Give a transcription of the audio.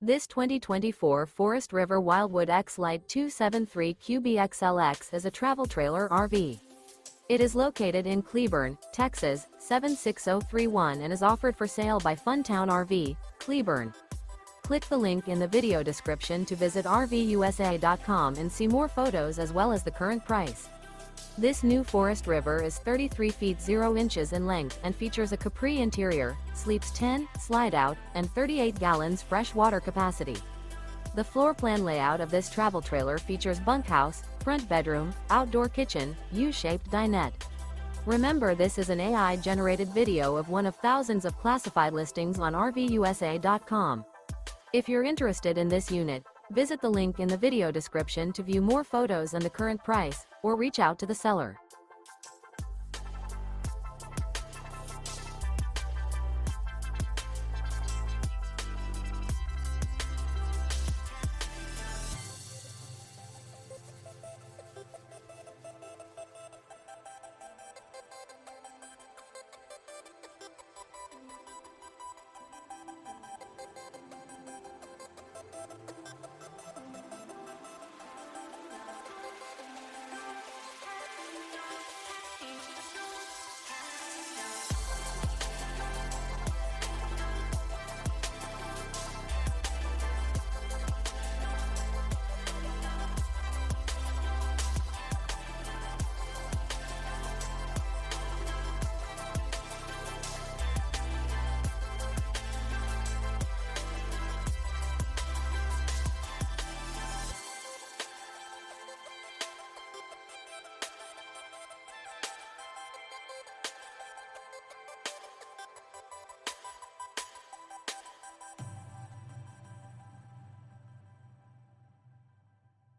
This 2024 Forest River Wildwood X-Lite 273QBXLX is a travel trailer RV. It is located in Cleburne, Texas, 76031 and is offered for sale by Funtown RV, Cleburne. Click the link in the video description to visit RVUSA.com and see more photos as well as the current price. This new Forest River is 33 feet 0 inches in length and features a CAPRI interior, sleeps 10, Slideout, and 38 gallons fresh water capacity. The floor plan layout of this travel trailer features bunkhouse, front bedroom, outdoor kitchen, U-shaped dinette. Remember, this is an AI-generated video of one of thousands of classified listings on RVUSA.com. If you're interested in this unit, visit the link in the video description to view more photos and the current price, or reach out to the seller.